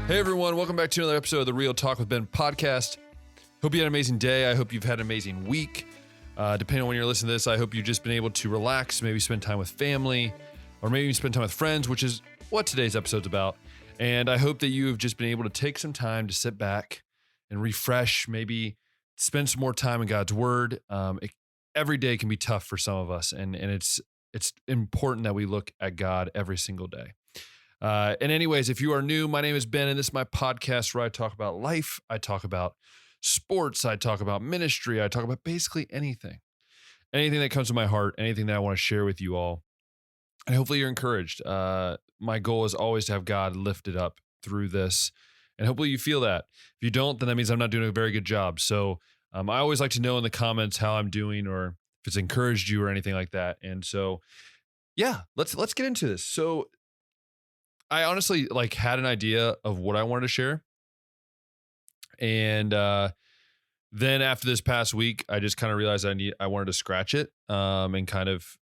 Hey everyone, welcome back to another episode of the Real Talk with Ben podcast. Hope you had an amazing day. I hope you've had an amazing week. Depending on when you're listening to this, I hope you've just been able to relax, maybe spend time with family, or maybe spend time with friends, which is what today's episode's about. And I hope that you have just been able to take some time to sit back and refresh, maybe spend some more time in God's Word. Every day can be tough for some of us, and it's important that we look at God every single day. And anyways, if you are new, my name is Ben, and this is my podcast where I talk about life. I talk about sports. I talk about ministry. I talk about basically anything that comes to my heart, anything that I want to share with you all. And hopefully you're encouraged. My goal is always to have God lifted up through this. And hopefully you feel that. If you don't, then that means I'm not doing a very good job. So I always like to know in the comments how I'm doing, or if it's encouraged you or anything like that. And so, yeah, let's get into this. So I honestly had an idea of what I wanted to share. And then after this past week, I just kind of realized I wanted to scratch it and kind of,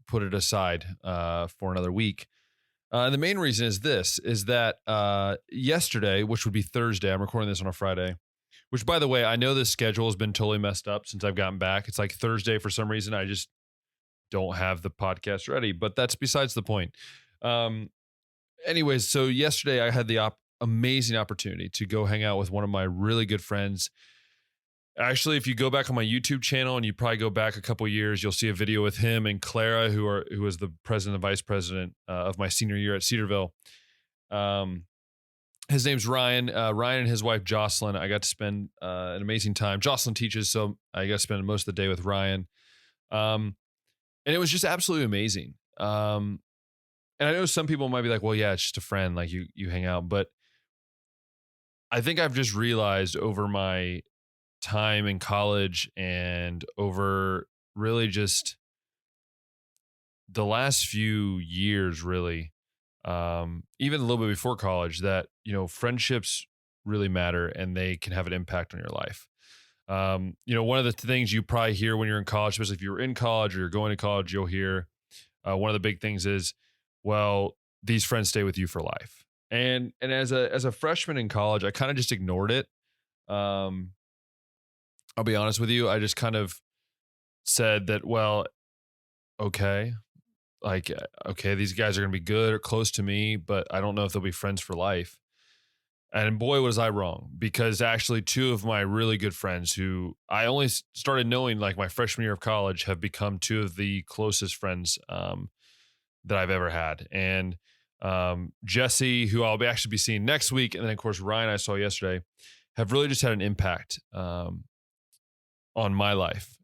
put it aside for another week. And the main reason is that yesterday, which would be Thursday, I'm recording this on a Friday, which, by the way, I know this schedule has been totally messed up since I've gotten back. It's like Thursday for some reason. I just don't have the podcast ready, but that's besides the point. Anyways, so yesterday I had the amazing opportunity to go hang out with one of my really good friends. Actually, if you go back on my YouTube channel and you probably go back a couple of years, you'll see a video with him and Clara, who was the president and vice president of my senior year at Cedarville. His name's Ryan. Ryan and his wife Jocelyn. I got to spend an amazing time. Jocelyn teaches, so I got to spend most of the day with Ryan, and it was just absolutely amazing. And I know some people might be like, well, yeah, it's just a friend, like you hang out. But I think I've just realized over my time in college and over really just the last few years, really, even a little bit before college, that, friendships really matter and they can have an impact on your life. One of the things you probably hear when you're in college, especially if you're in college or you're going to college, you'll hear one of the big things is, well, these friends stay with you for life. And as a freshman in college, I kind of just ignored it. I'll be honest with you. I just kind of said that, well, okay, these guys are going to be good or close to me, but I don't know if they'll be friends for life. And boy, was I wrong, because actually two of my really good friends who I only started knowing like my freshman year of college have become two of the closest friends that I've ever had. And Jesse, who I'll actually be seeing next week, and then of course Ryan I saw yesterday, have really just had an impact on my life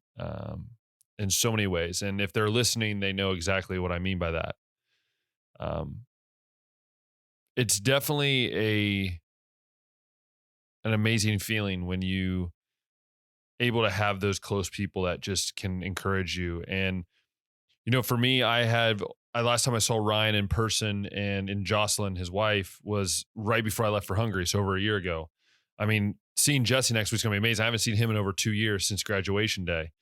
in so many ways. And if they're listening, they know exactly what I mean by that. It's definitely an amazing feeling when you able to have those close people that just can encourage you. And for me, last time I saw Ryan in person and Jocelyn, his wife, was right before I left for Hungary. So over a year ago. I mean, seeing Jesse next week's going to be amazing. I haven't seen him in over 2 years since graduation day.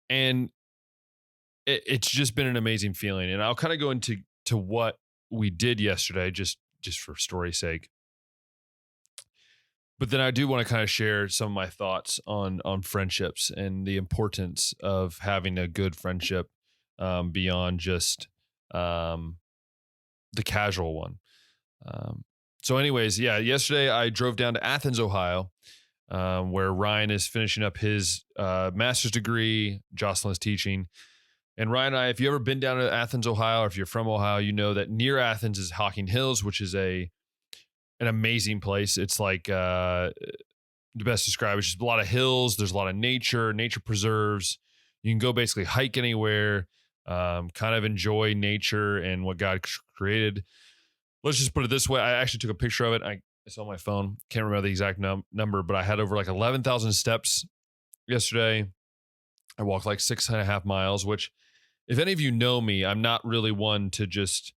And it's just been an amazing feeling. And I'll kind of go into what we did yesterday, just for story's sake. But then I do want to kind of share some of my thoughts on friendships and the importance of having a good friendship beyond just the casual one. So anyways, yeah, yesterday I drove down to Athens, Ohio, where Ryan is finishing up his master's degree. Jocelyn is teaching. And Ryan and I, if you've ever been down to Athens, Ohio, or if you're from Ohio, you know that near Athens is Hocking Hills, which is an amazing place. It's like the best described. It's just a lot of hills. There's a lot of nature preserves. You can go basically hike anywhere, kind of enjoy nature and what God created. Let's just put it this way. I actually took a picture of it. It's on my phone. Can't remember the exact number, but I had over like 11,000 steps yesterday. I walked like 6.5 miles, which, if any of you know me, I'm not really one to just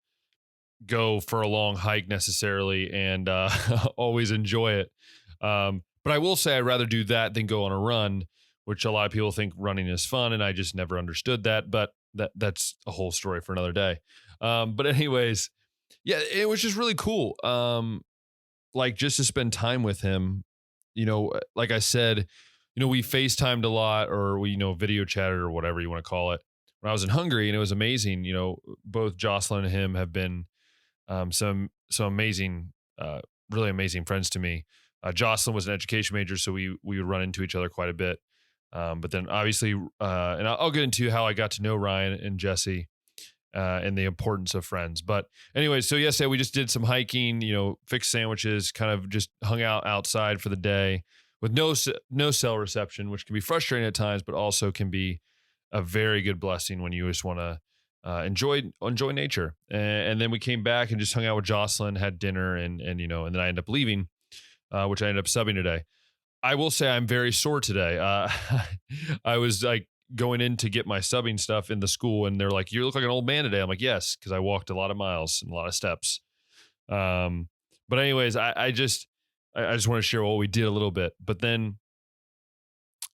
go for a long hike necessarily and always enjoy it. But I will say I'd rather do that than go on a run, which a lot of people think running is fun, and I just never understood that. But that's a whole story for another day. But anyways, Yeah, it was just really cool. Like just to spend time with him, like I said, we FaceTimed a lot or we, video chatted or whatever you want to call it when I was in Hungary, and it was amazing. Both Jocelyn and him have been some amazing, really amazing friends to me. Jocelyn was an education major, so we would run into each other quite a bit. But then obviously, and I'll get into how I got to know Ryan and Jesse and the importance of friends. But anyway, so yesterday we just did some hiking, fixed sandwiches, kind of just hung out outside for the day with no cell reception, which can be frustrating at times, but also can be a very good blessing when you just want to enjoy nature. And then we came back and just hung out with Jocelyn, had dinner, and then I ended up leaving, which I ended up subbing today. I will say I'm very sore today. I was like going in to get my subbing stuff in the school, and they're like, "You look like an old man today." I'm like, "Yes," because I walked a lot of miles and a lot of steps. But anyways, I just want to share what we did a little bit. But then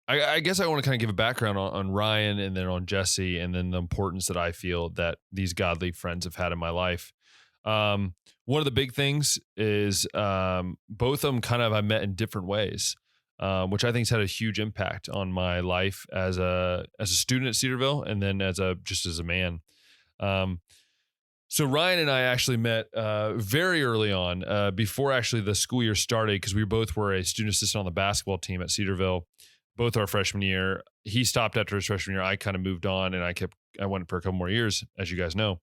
I guess I want to kind of give a background on Ryan and then on Jesse, and then the importance that I feel that these godly friends have had in my life. One of the big things is both of them kind of I met in different ways. Which I think has had a huge impact on my life as a student at Cedarville, and then as a man. So Ryan and I actually met very early on, before actually the school year started, because we both were a student assistant on the basketball team at Cedarville, both our freshman year. He stopped after his freshman year. I kind of moved on, and I went for a couple more years, as you guys know.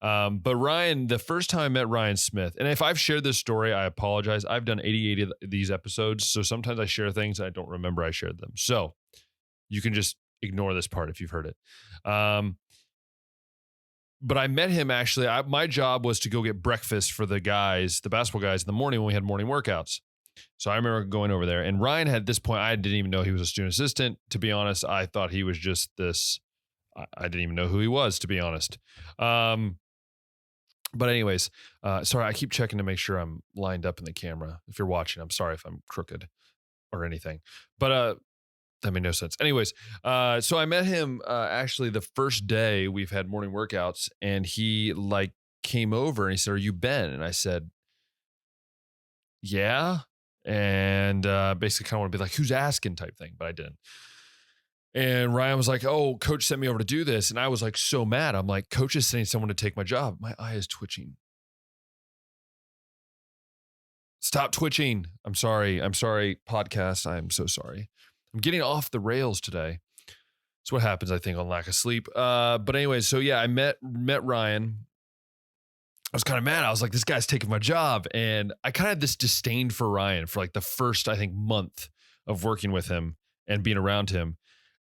But Ryan, the first time I met Ryan Smith, and if I've shared this story, I apologize. I've done 88 of these episodes, so sometimes I share things I don't remember I shared them. So you can just ignore this part if you've heard it. But I met him actually. My job was to go get breakfast for the basketball guys in the morning when we had morning workouts. So I remember going over there, and Ryan had at this point, I didn't even know he was a student assistant. To be honest, I thought he was just this. I didn't even know who he was, to be honest. But anyways, sorry, I keep checking to make sure I'm lined up in the camera. If you're watching, I'm sorry if I'm crooked or anything. But that made no sense. Anyways, so I met him actually the first day we've had morning workouts, and he like came over and he said, "Are you Ben?" And I said, "Yeah." And basically kind of want to be like, "Who's asking?" type thing, but I didn't. And Ryan was like, "Oh, coach sent me over to do this." And I was like, so mad. I'm like, "Coach is sending someone to take my job." My eye is twitching. Stop twitching. I'm sorry. Podcast. I'm so sorry. I'm getting off the rails today. That's what happens, I think, on lack of sleep. But anyway, so yeah, I met Ryan. I was kind of mad. I was like, this guy's taking my job. And I kind of had this disdain for Ryan for like the first, I think, month of working with him and being around him.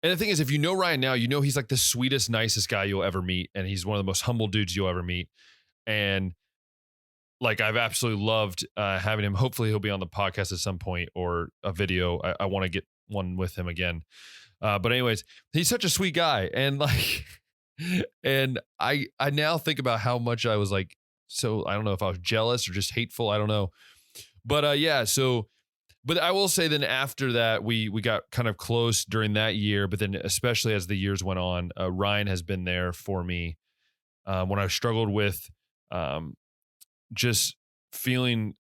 And the thing is, if you know Ryan now, you know he's like the sweetest, nicest guy you'll ever meet. And he's one of the most humble dudes you'll ever meet. And like, I've absolutely loved having him. Hopefully he'll be on the podcast at some point or a video. I want to get one with him again. But anyways, he's such a sweet guy. And like, and I now think about how much I was like, so I don't know if I was jealous or just hateful. I don't know. But yeah, so but I will say then after that, we got kind of close during that year, but then especially as the years went on, Ryan has been there for me when I struggled with just feeling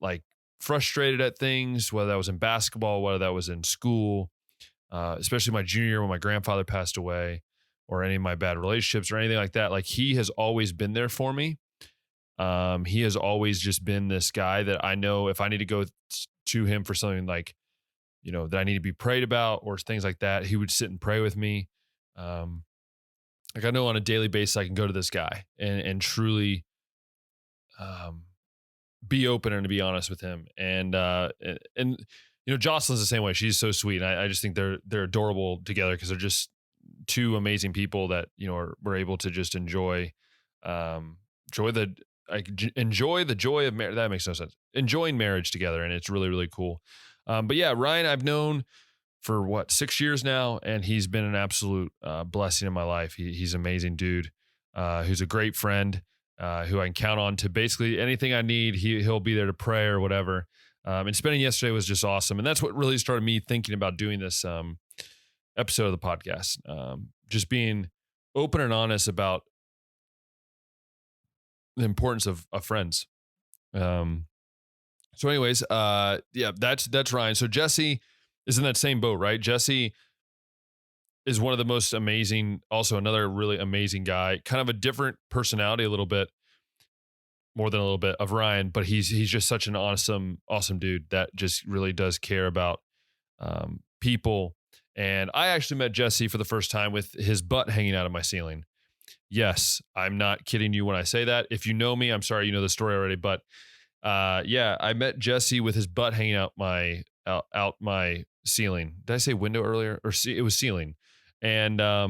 like frustrated at things, whether that was in basketball, whether that was in school, especially my junior year when my grandfather passed away, or any of my bad relationships or anything like that. Like, he has always been there for me. He has always just been this guy that I know if I need to go to him for something like, that I need to be prayed about or things like that, he would sit and pray with me. Like, I know on a daily basis I can go to this guy and truly be open and to be honest with him. And Jocelyn's the same way. She's so sweet. And I just think they're adorable together because they're just two amazing people that, we're able to just enjoy the joy of marriage. That makes no sense. Enjoying marriage together. And it's really, really cool. But yeah, Ryan, I've known for 6 years now, and he's been an absolute blessing in my life. He's an amazing dude, who's a great friend, who I can count on to basically anything I need. He'll be there to pray or whatever. And spending yesterday was just awesome. And that's what really started me thinking about doing this episode of the podcast. Just being open and honest about the importance of friends. Um, so anyways, yeah, that's Ryan. So Jesse is in that same boat, right? Jesse is one of the most amazing, also another really amazing guy, kind of a different personality, a little bit more than a little bit of Ryan, but he's just such an awesome dude that just really does care about people. And I actually met Jesse for the first time with his butt hanging out of my ceiling. Yes, I'm not kidding you when I say that. If you know me, I'm sorry you know the story already, but yeah, I met Jesse with his butt hanging out my ceiling. Did I say window earlier? Or it was ceiling. And I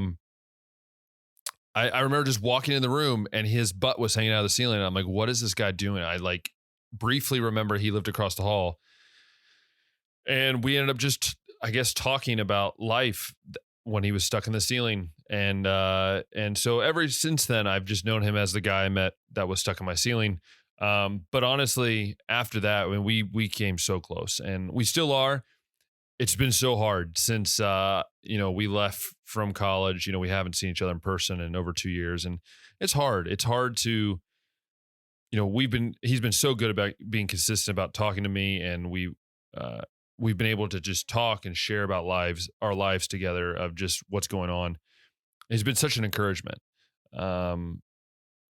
remember just walking in the room and his butt was hanging out of the ceiling. And I'm like, what is this guy doing? I like briefly remember he lived across the hall. And we ended up just, I guess, talking about life when he was stuck in the ceiling. And so ever since then, I've just known him as the guy I met that was stuck in my ceiling. But honestly, after that, when we came so close, and we still are. It's been so hard since we left from college. We haven't seen each other in person in over 2 years, and it's hard. It's hard to, he's been so good about being consistent about talking to me, and we've been able to just talk and share about our lives together of just what's going on. He's been such an encouragement. And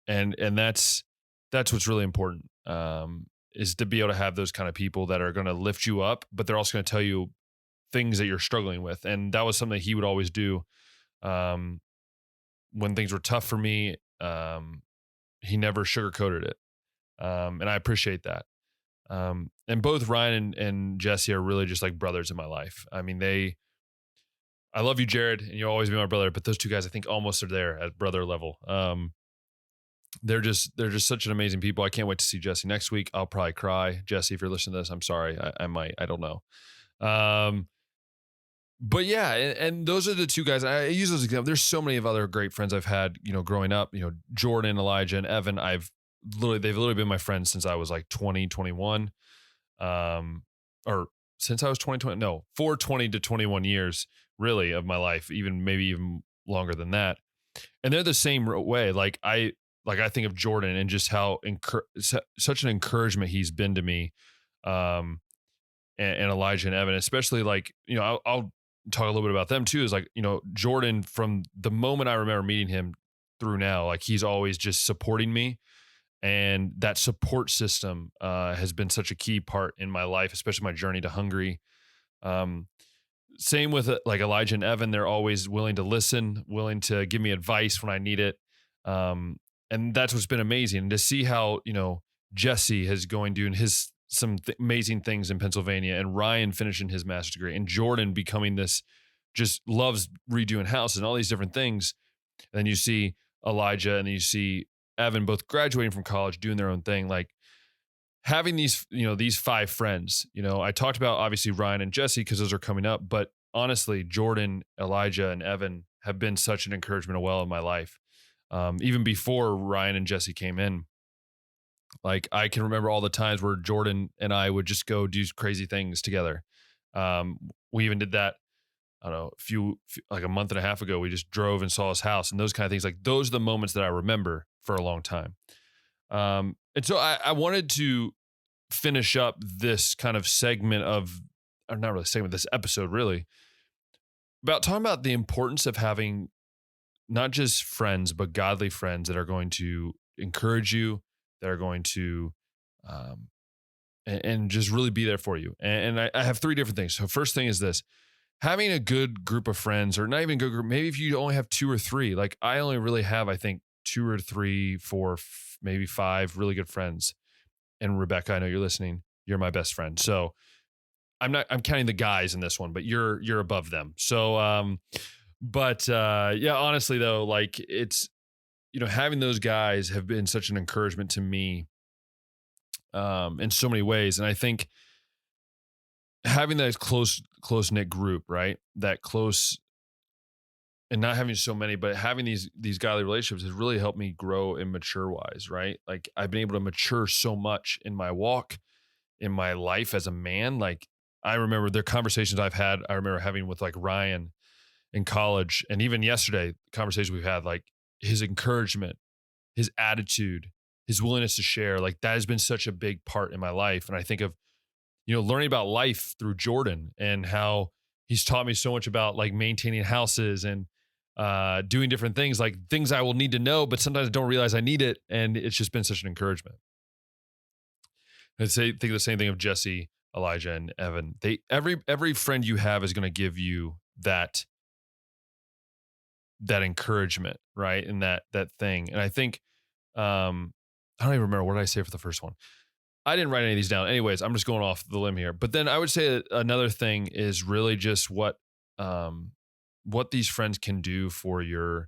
that's what's really important. Is to be able to have those kind of people that are going to lift you up, but they're also going to tell you things that you're struggling with. And that was something he would always do. When things were tough for me, he never sugarcoated it. And I appreciate that. And both Ryan and Jesse are really just like brothers in my life. I mean, I love you, Jared, and you'll always be my brother, but those two guys, I think almost are there at brother level. They're just such an amazing people. I can't wait to see Jesse next week. I'll probably cry. Jesse, if you're listening to this, I'm sorry. I might, I don't know. But yeah, and those are the two guys. I use those examples. There's so many of other great friends I've had, growing up, Jordan, Elijah, and Evan. they've literally been my friends since I was like 20, 21. Or since I was 20, no, for 20 to 21 years, really, of my life, maybe even longer than that. And they're the same way. Like I think of Jordan and just how such an encouragement he's been to me. And Elijah and Evan, especially I'll talk a little bit about them too, is like, Jordan, from the moment I remember meeting him through now, like he's always just supporting me. And that support system has been such a key part in my life, especially my journey to Hungary. Same with like Elijah and Evan. They're always willing to listen, willing to give me advice when I need it. And that's what's been amazing. And to see how, Jesse has doing amazing things in Pennsylvania, and Ryan finishing his master's degree, and Jordan becoming this, just loves redoing houses and all these different things. And then you see Elijah and then you see Evan both graduating from college, doing their own thing. Like having these 5 friends, I talked about obviously Ryan and Jesse because those are coming up, but honestly, Jordan, Elijah, and Evan have been such an encouragement in my life. Even before Ryan and Jesse came in, like I can remember all the times where Jordan and I would just go do crazy things together. We even did that, I don't know, like a month and a half ago. We just drove and saw his house and those kind of things. Like those are the moments that I remember for a long time. And so I wanted to finish up this kind of segment this episode really, about talking about the importance of having not just friends, but godly friends that are going to encourage you, that are going to, and just really be there for you. And I have 3 different things. So first thing is this: having a good group of friends, or not even a good group, maybe if you only have 2 or 3, like I only really have, I think 2 or 3, 4, maybe 5 really good friends. And Rebecca, I know you're listening. You're my best friend. So I'm counting the guys in this one, but you're above them. So, yeah, honestly though, like it's, having those guys have been such an encouragement to me, in so many ways. And I think having that close knit group, right? That close, and not having so many, but having these godly relationships has really helped me grow and mature wise, right? Like I've been able to mature so much in my walk, in my life as a man. Like I remember the conversations I remember having with like Ryan in college, and even yesterday, conversations we've had, like his encouragement, his attitude, his willingness to share, like that has been such a big part in my life. And I think of, learning about life through Jordan and how he's taught me so much about like maintaining houses and doing different things, like things I will need to know, but sometimes I don't realize I need it. And it's just been such an encouragement. I'd think the same thing of Jesse, Elijah, and Evan. Every friend you have is going to give you that encouragement, right? And that thing. And I think, I don't even remember what did I say for the first one. I didn't write any of these down. Anyways, I'm just going off the limb here. But then I would say another thing is really just what these friends can do for your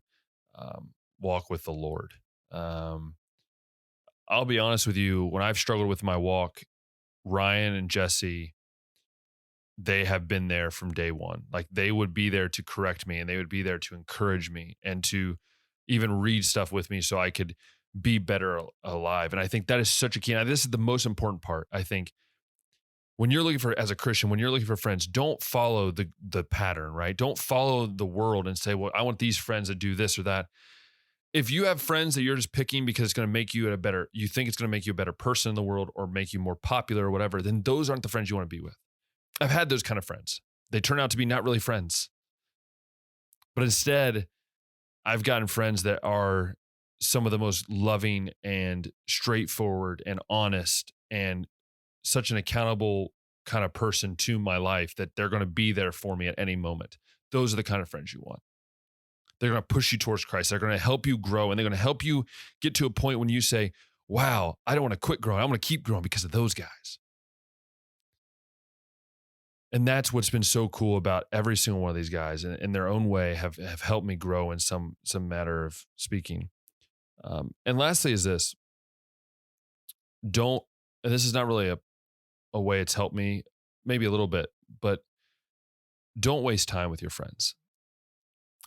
walk with the Lord. I'll be honest with you, when I've struggled with my walk, Ryan and Jesse, they have been there from day one. Like they would be there to correct me and they would be there to encourage me and to even read stuff with me so I could be better alive. And I think that is such a key. And this is the most important part. I think when you're looking for, as a Christian, when you're looking for friends, don't follow the pattern, right? Don't follow the world and say, well, I want these friends that do this or that. If you have friends that you're just picking because it's going to make you you think it's going to make you a better person in the world or make you more popular or whatever, then those aren't the friends you want to be with. I've had those kind of friends. They turn out to be not really friends. But instead, I've gotten friends that are some of the most loving and straightforward and honest and such an accountable kind of person to my life that they're going to be there for me at any moment. Those are the kind of friends you want. They're going to push you towards Christ. They're going to help you grow, and they're going to help you get to a point when you say, wow, I don't want to quit growing. I want to keep growing because of those guys. And that's what's been so cool about every single one of these guys, and in their own way have helped me grow in some matter of speaking. And lastly is this. And this is not really a way it's helped me, maybe a little bit, but don't waste time with your friends.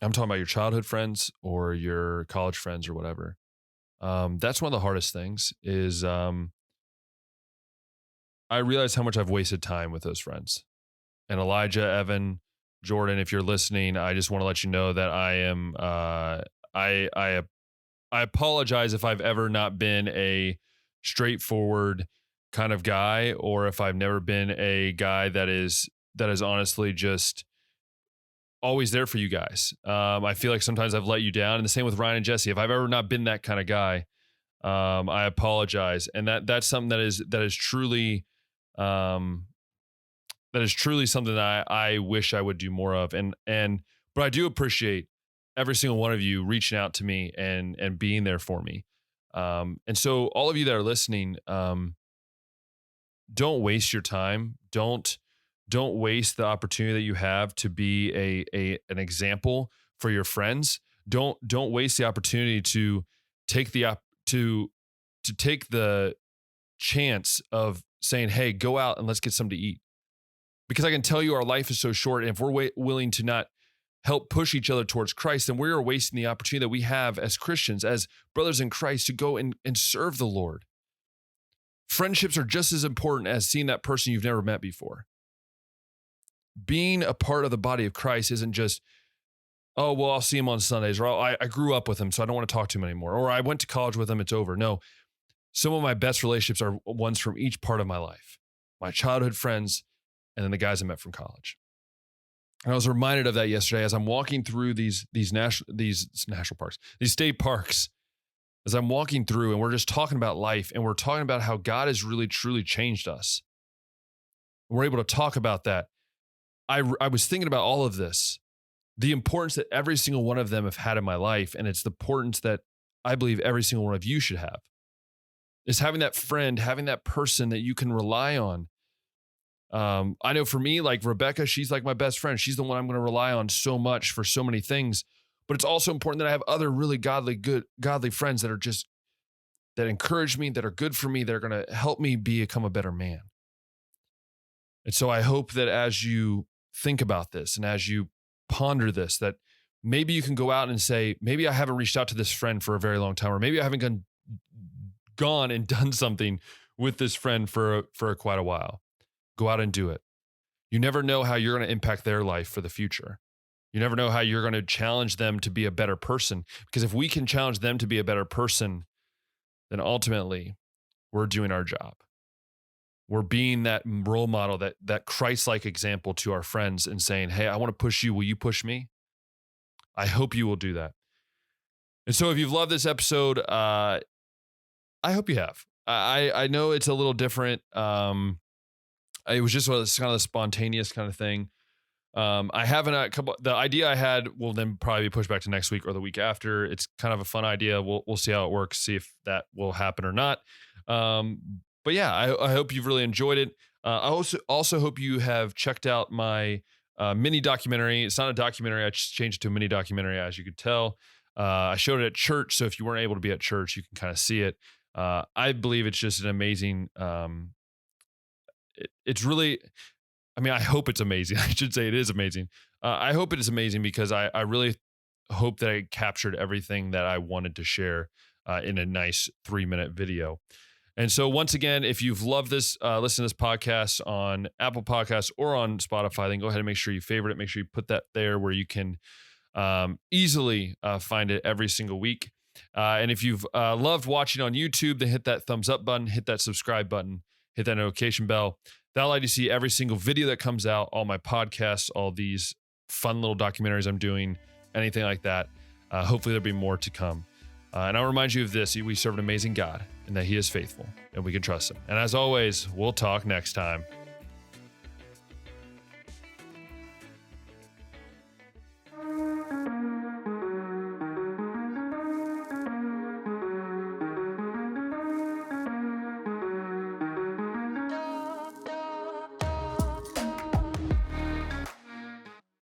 I'm talking about your childhood friends or your college friends or whatever. That's one of the hardest things is I realize how much I've wasted time with those friends. And Elijah, Evan, Jordan, if you're listening, I just want to let you know that I am, I apologize if I've ever not been a straightforward kind of guy, or if I've never been a guy that is honestly just always there for you guys. I feel like sometimes I've let you down, and the same with Ryan and Jesse. If I've ever not been that kind of guy, I apologize. And that's something that is truly, something that I wish I would do more of. But I do appreciate every single one of you reaching out to me and being there for me. And so all of you that are listening, don't waste your time. Don't waste the opportunity that you have to be an example for your friends. Don't waste the opportunity to take take the chance of saying, hey, go out and let's get something to eat. Because I can tell you our life is so short. And if we're willing to not help push each other towards Christ, then we're wasting the opportunity that we have as Christians, as brothers in Christ, to go and serve the Lord. Friendships are just as important as seeing that person you've never met before. Being a part of the body of Christ isn't just, oh, well, I'll see him on Sundays, or I grew up with him, so I don't want to talk to him anymore, or I went to college with him, it's over. No, some of my best relationships are ones from each part of my life, my childhood friends, and then the guys I met from college. And I was reminded of that yesterday as I'm walking through these national parks, these state parks, as I'm walking through, and we're just talking about life, and we're talking about how God has really, truly changed us. We're able to talk about that. I was thinking about all of this, the importance that every single one of them have had in my life, and it's the importance that I believe every single one of you should have, is having that friend, having that person that you can rely on. I know for me, like Rebecca, she's like my best friend. She's the one I'm going to rely on so much for so many things. But it's also important that I have other really godly friends that are that encourage me, that are good for me, that are going to help me become a better man. And so I hope that as you think about this and as you ponder this, that maybe you can go out and say, maybe I haven't reached out to this friend for a very long time, or maybe I haven't gone and done something with this friend for quite a while. Go out and do it. You never know how you're going to impact their life for the future. You never know how you're going to challenge them to be a better person. Because if we can challenge them to be a better person, then ultimately we're doing our job. We're being that role model, that Christ-like example to our friends and saying, hey, I want to push you. Will you push me? I hope you will do that. And so if you've loved this episode, I hope you have. I know it's a little different. It was just kind of a spontaneous kind of thing. I haven't the idea I had will then probably be pushed back to next week or the week after. It's kind of a fun idea. We'll see how it works, see if that will happen or not. But yeah, I hope you've really enjoyed it. I also hope you have checked out my mini documentary. It's not a documentary. I just changed it to a mini documentary, as you could tell. I showed it at church, so if you weren't able to be at church, you can kind of see it. I believe it's just an amazing. It's really. I mean, I hope it's amazing. I should say it is amazing. I hope it is amazing because I really hope that I captured everything that I wanted to share in a nice 3-minute video. And so once again, if you've loved this, listen to this podcast on Apple Podcasts or on Spotify, then go ahead and make sure you favorite it. Make sure you put that there where you can easily find it every single week. And if you've loved watching on YouTube, then hit that thumbs up button, hit that subscribe button, hit that notification bell. That'll allow you to see every single video that comes out, all my podcasts, all these fun little documentaries I'm doing, anything like that. Hopefully there'll be more to come. And I'll remind you of this: we serve an amazing God and that he is faithful and we can trust him. And as always, we'll talk next time.